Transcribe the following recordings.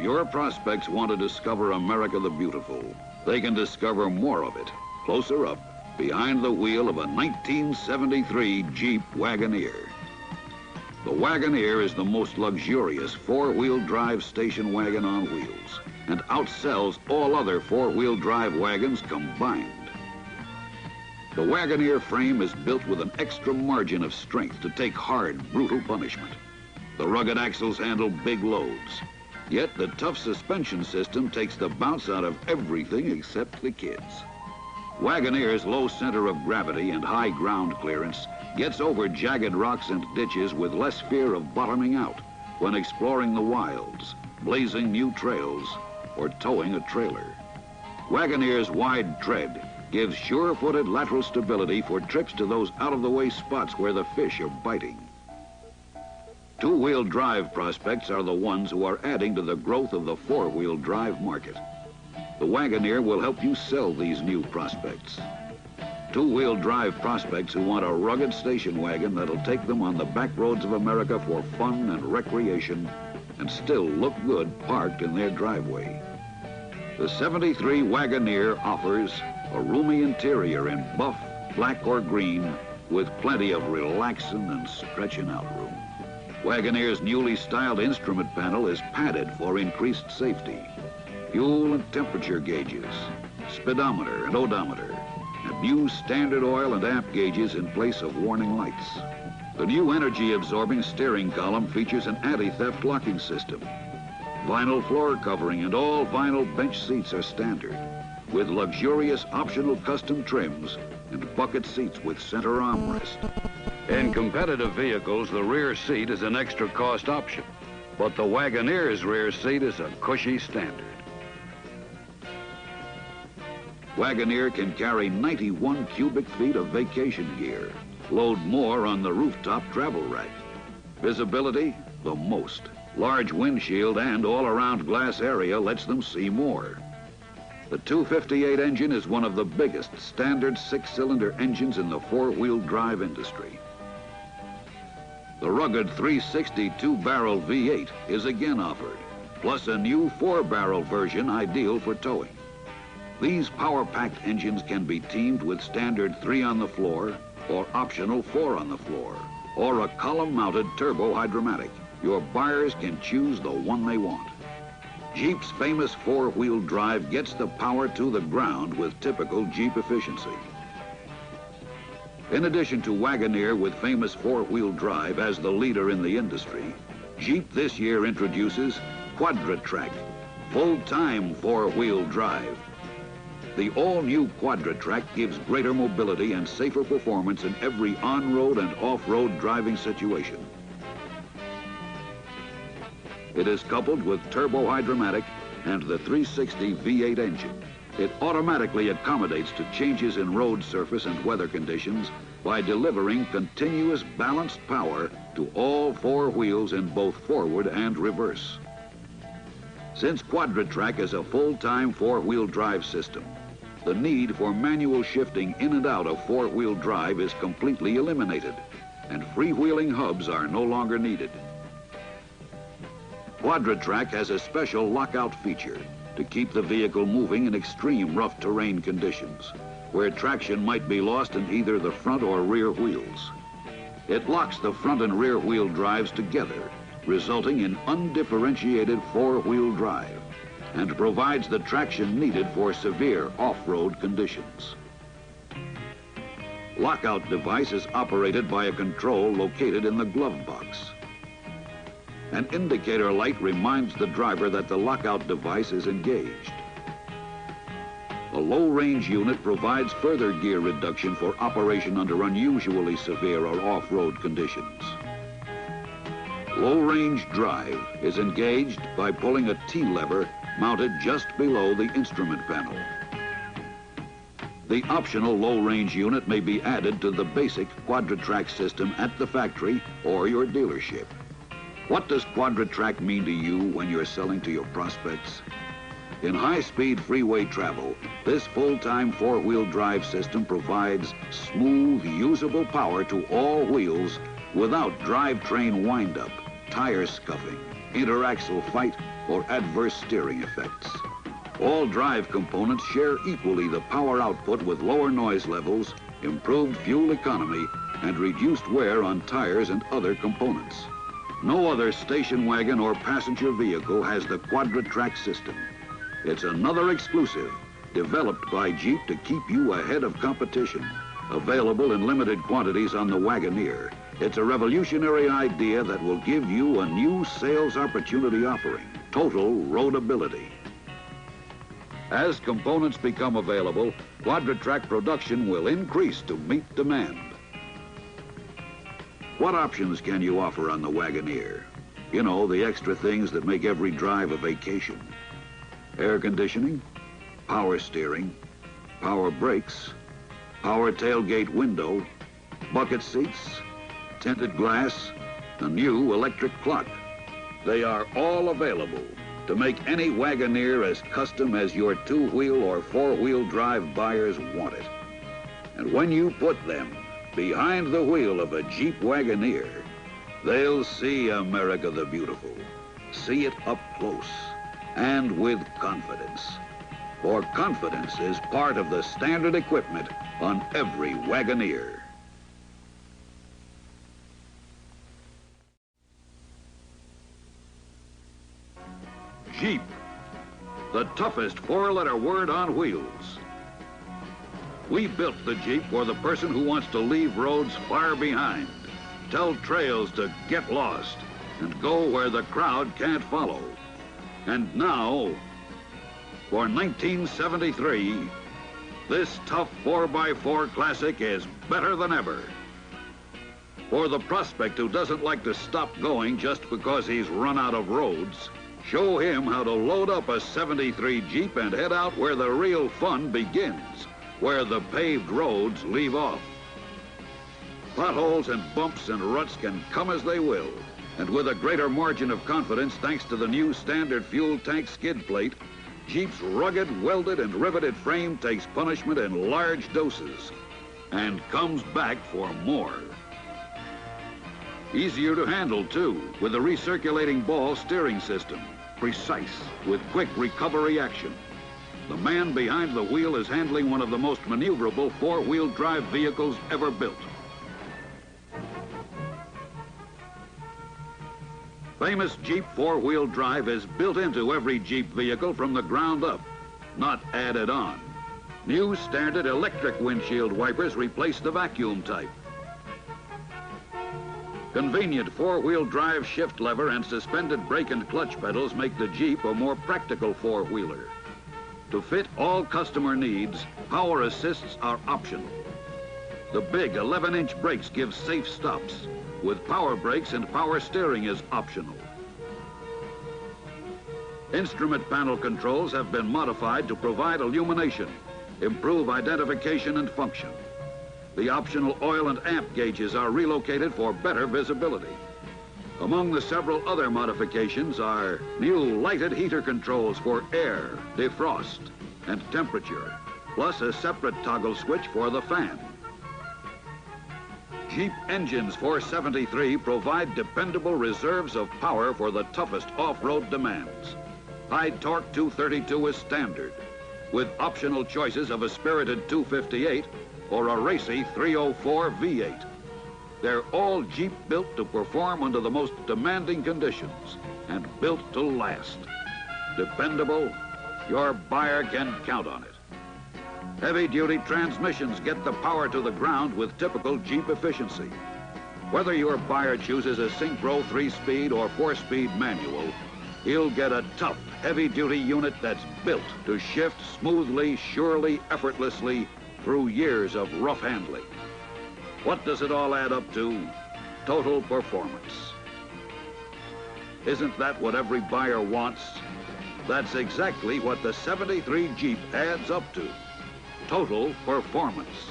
Your prospects want to discover America the Beautiful. They can discover more of it, closer up, behind the wheel of a 1973 Jeep Wagoneer. The Wagoneer is the most luxurious four-wheel drive station wagon on wheels and outsells all other four-wheel drive wagons combined. The Wagoneer frame is built with an extra margin of strength to take hard, brutal punishment. The rugged axles handle big loads. Yet the tough suspension system takes the bounce out of everything except the kids. Wagoneer's low center of gravity and high ground clearance gets over jagged rocks and ditches with less fear of bottoming out when exploring the wilds, blazing new trails, or towing a trailer. Wagoneer's wide tread gives sure-footed lateral stability for trips to those out-of-the-way spots where the fish are biting. Two-wheel drive prospects are the ones who are adding to the growth of the four-wheel drive market. The Wagoneer will help you sell these new prospects. Two-wheel drive prospects who want a rugged station wagon that'll take them on the back roads of America for fun and recreation and still look good parked in their driveway. The 73 Wagoneer offers a roomy interior in buff, black, or green with plenty of relaxing and stretching out room. Wagoneer's newly styled instrument panel is padded for increased safety. Fuel and temperature gauges, speedometer and odometer, and new standard oil and amp gauges in place of warning lights. The new energy-absorbing steering column features an anti-theft locking system. Vinyl floor covering and all vinyl bench seats are standard, with luxurious optional custom trims and bucket seats with center armrest. In competitive vehicles, the rear seat is an extra cost option, but the Wagoneer's rear seat is a cushy standard. Wagoneer can carry 91 cubic feet of vacation gear, load more on the rooftop travel rack. Visibility, the most. Large windshield and all-around glass area lets them see more. The 258 engine is one of the biggest standard six-cylinder engines in the four-wheel drive industry. The rugged 360 two-barrel V8 is again offered, plus a new four-barrel version ideal for towing. These power-packed engines can be teamed with standard 3 on the floor or optional 4 on the floor, or a column-mounted turbo hydromatic. Your buyers can choose the one they want. Jeep's famous four-wheel drive gets the power to the ground with typical Jeep efficiency. In addition to Wagoneer with famous four-wheel drive as the leader in the industry, Jeep this year introduces Quadra-Track, full-time four-wheel drive. The all-new Quadra-Track gives greater mobility and safer performance in every on-road and off-road driving situation. It is coupled with turbo hydromatic and the 360 V8 engine. It automatically accommodates to changes in road surface and weather conditions by delivering continuous balanced power to all four wheels in both forward and reverse. Since Quadra-Track is a full-time four-wheel drive system, the need for manual shifting in and out of four-wheel drive is completely eliminated, and freewheeling hubs are no longer needed. Quadra-Track has a special lockout feature to keep the vehicle moving in extreme rough terrain conditions, where traction might be lost in either the front or rear wheels. It locks the front and rear wheel drives together, resulting in undifferentiated four-wheel drive, and provides the traction needed for severe off-road conditions. Lockout device is operated by a control located in the glove box. An indicator light reminds the driver that the lockout device is engaged. The low-range unit provides further gear reduction for operation under unusually severe or off-road conditions. Low-range drive is engaged by pulling a T-lever mounted just below the instrument panel. The optional low-range unit may be added to the basic Quadra-Track system at the factory or your dealership. What does Quadra-Track mean to you when you're selling to your prospects? In high-speed freeway travel, this full-time four-wheel drive system provides smooth, usable power to all wheels without drivetrain wind-up, tire scuffing, interaxle fight, or adverse steering effects. All drive components share equally the power output with lower noise levels, improved fuel economy, and reduced wear on tires and other components. No other station wagon or passenger vehicle has the Quadra-Track system. It's another exclusive developed by Jeep to keep you ahead of competition. Available in limited quantities on the Wagoneer, it's a revolutionary idea that will give you a new sales opportunity offering: total roadability. As components become available, Quadra-Track production will increase to meet demand. What options can you offer on the Wagoneer? You know, the extra things that make every drive a vacation. Air conditioning, power steering, power brakes, power tailgate window, bucket seats, tinted glass, a new electric clock. They are all available to make any Wagoneer as custom as your two-wheel or four-wheel drive buyers want it. And when you put them behind the wheel of a Jeep Wagoneer, they'll see America the Beautiful. See it up close and with confidence. For confidence is part of the standard equipment on every Wagoneer. Jeep, the toughest four-letter word on wheels. We built the Jeep for the person who wants to leave roads far behind, tell trails to get lost, and go where the crowd can't follow. And now, for 1973, this tough 4x4 classic is better than ever. For the prospect who doesn't like to stop going just because he's run out of roads, show him how to load up a 73 Jeep and head out where the real fun begins, where the paved roads leave off. Potholes and bumps and ruts can come as they will, and with a greater margin of confidence thanks to the new standard fuel tank skid plate, Jeep's rugged, welded, and riveted frame takes punishment in large doses and comes back for more. Easier to handle, too, with a recirculating ball steering system. Precise, with quick recovery action. The man behind the wheel is handling one of the most maneuverable four-wheel drive vehicles ever built. Famous Jeep four-wheel drive is built into every Jeep vehicle from the ground up, not added on. New standard electric windshield wipers replace the vacuum type. Convenient four-wheel drive shift lever and suspended brake and clutch pedals make the Jeep a more practical four-wheeler. To fit all customer needs, power assists are optional. The big 11-inch brakes give safe stops, with power brakes and power steering is optional. Instrument panel controls have been modified to provide illumination, improve identification and function. The optional oil and amp gauges are relocated for better visibility. Among the several other modifications are new lighted heater controls for air, defrost, and temperature, plus a separate toggle switch for the fan. Jeep engines 473 provide dependable reserves of power for the toughest off-road demands. High torque 232 is standard, with optional choices of a spirited 258 or a racy 304 V8. They're all Jeep built to perform under the most demanding conditions and built to last. Dependable, your buyer can count on it. Heavy-duty transmissions get the power to the ground with typical Jeep efficiency. Whether your buyer chooses a Synchro 3-speed or 4-speed manual, he'll get a tough, heavy-duty unit that's built to shift smoothly, surely, effortlessly through years of rough handling. What does it all add up to? Total performance. Isn't that what every buyer wants? That's exactly what the 73 Jeep adds up to. Total performance.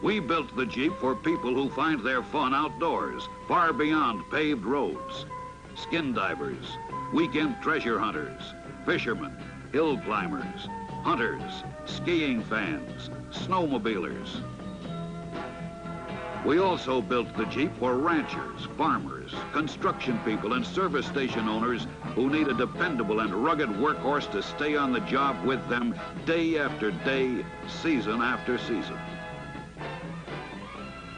We built the Jeep for people who find their fun outdoors, far beyond paved roads. Skin divers, weekend treasure hunters, fishermen, hill climbers, hunters, skiing fans, snowmobilers. We also built the Jeep for ranchers, farmers, construction people, and service station owners who need a dependable and rugged workhorse to stay on the job with them day after day, season after season.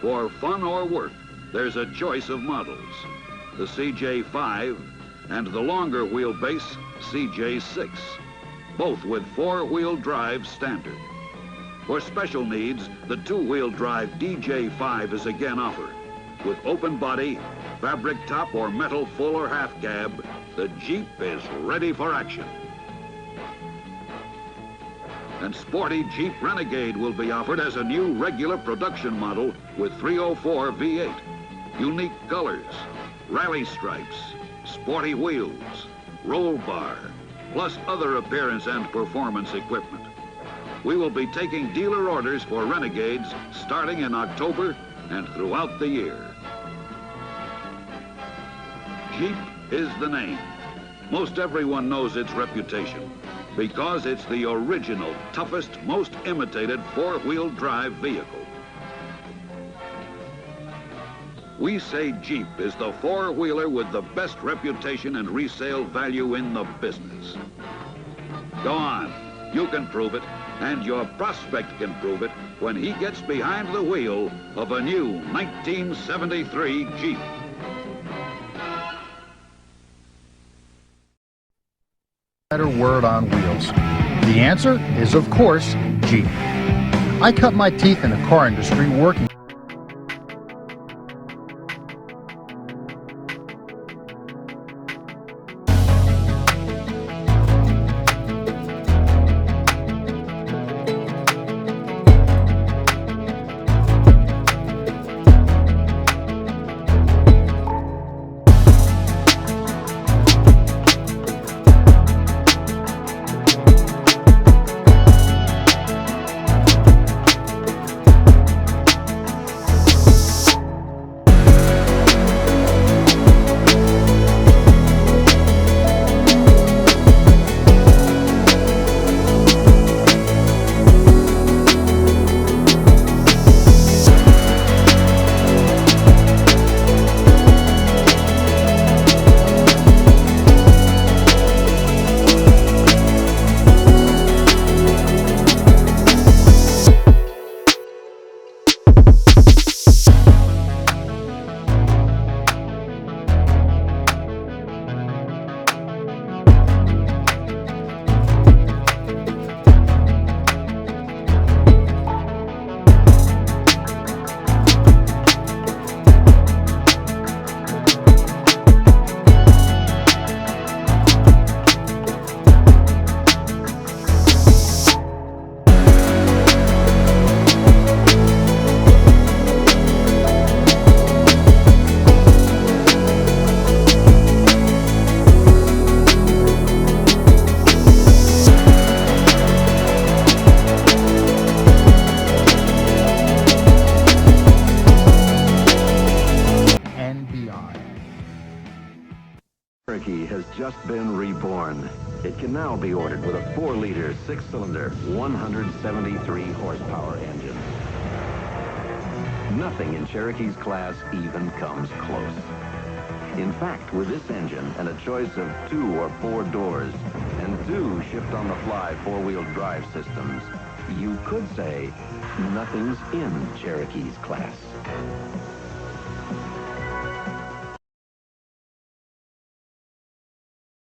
For fun or work, there's a choice of models. The CJ5 and the longer wheelbase CJ6, both with four-wheel drive standard. For special needs, the two-wheel drive DJ5 is again offered. With open body, fabric top, or metal full or half cab, the Jeep is ready for action. And sporty Jeep Renegade will be offered as a new regular production model with 304 V8. Unique colors, rally stripes, sporty wheels, roll bar, plus other appearance and performance equipment. We will be taking dealer orders for Renegades starting in October and throughout the year. Jeep is the name. Most everyone knows its reputation because it's the original, toughest, most imitated four-wheel drive vehicle. We say Jeep is the four-wheeler with the best reputation and resale value in the business. Go on, you can prove it, and your prospect can prove it when he gets behind the wheel of a new 1973 Jeep. Better word on wheels. The answer is, of course, Jeep. I cut my teeth in the car industry working. Cherokee has just been reborn. It can now be ordered with a 4-liter, 6-cylinder, 173-horsepower engine. Nothing in Cherokee's class even comes close. In fact, with this engine and a choice of 2 or 4 doors and 2 shift-on-the-fly 4-wheel drive systems, you could say nothing's in Cherokee's class.